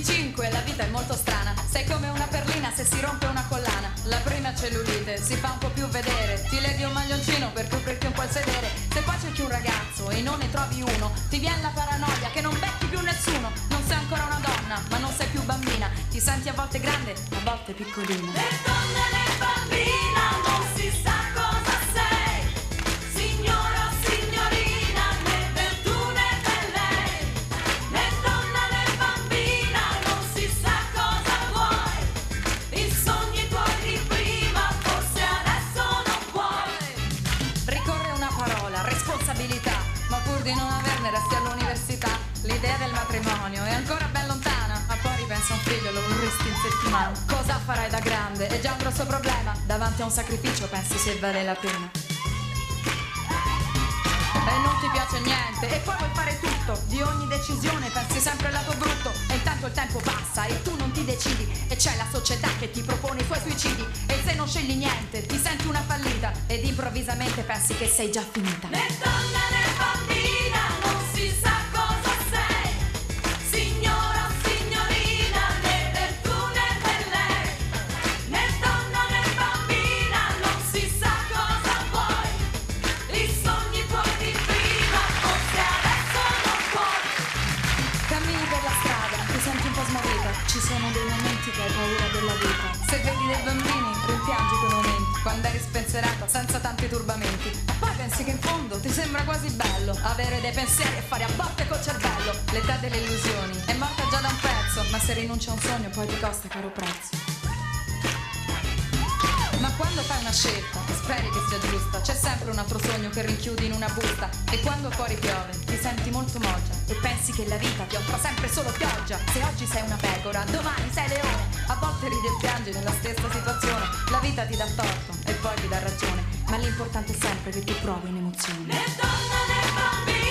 25 la vita è molto strana. Sei come una perlina se si rompe una collana. La prima cellulite si fa un po' più vedere. Ti leghi un maglioncino per coprirti un po' il sedere. Se poi cerchi un ragazzo e non ne trovi uno, ti viene la paranoia che non becchi più nessuno. Non sei ancora una donna, ma non sei più bambina. Ti senti a volte grande, a volte piccolina. Le donne e le bambina non si sa cosa sei. Signora o signorina, né per tu né per lei. Né donna né bambina, non si sa cosa vuoi. I sogni tuoi di prima, forse adesso non puoi. Ricorre una parola, responsabilità, ma pur di non averne resti all'università. L'idea del matrimonio è ancora ben lontana, ma poi ripensa a un figlio, lo vorresti in settimana. Cosa farai da grande? È già un grosso problema. Davanti a un sacrificio pensi se vale la pena. E non ti piace niente, e poi vuoi fare tutto. Di ogni decisione pensi sempre al lato brutto. E intanto il tempo passa e tu non ti decidi. E c'è la società che ti propone i suoi suicidi. E se non scegli niente, ti senti una fallita. Ed improvvisamente pensi che sei già finita. Né donna né bambina, non si sa cosa sei. Signora o signorina, né per tu né per lei. Né donna né bambina, non si sa cosa vuoi. I sogni tuoi di prima, forse adesso non puoi. Cammini per la strada, ti senti un po' smarrita. Ci sono dei momenti che hai paura della vita. Se vedi dei bambini, rimpiangi quei momenti. Quando eri spensierata, senza tanti turbamenti. Ma poi pensi che in fondo ti sembra quasi bello avere dei pensieri e fare a botte col cervello. L'età delle illusioni è morta già da un pezzo, ma se rinuncia a un sogno poi ti costa caro prezzo. Ma quando fai una scelta e speri che sia giusta, c'è sempre un altro sogno che rinchiudi in una busta. E quando fuori piove ti senti molto moggia e pensi che la vita ti offra sempre solo pioggia. Se oggi sei una pecora, domani sei leone. A volte ridi e piangi nella stessa situazione. La vita ti dà torto e poi ti dà ragione, ma l'importante è sempre che tu provi un'emozione. Né donna né bambina.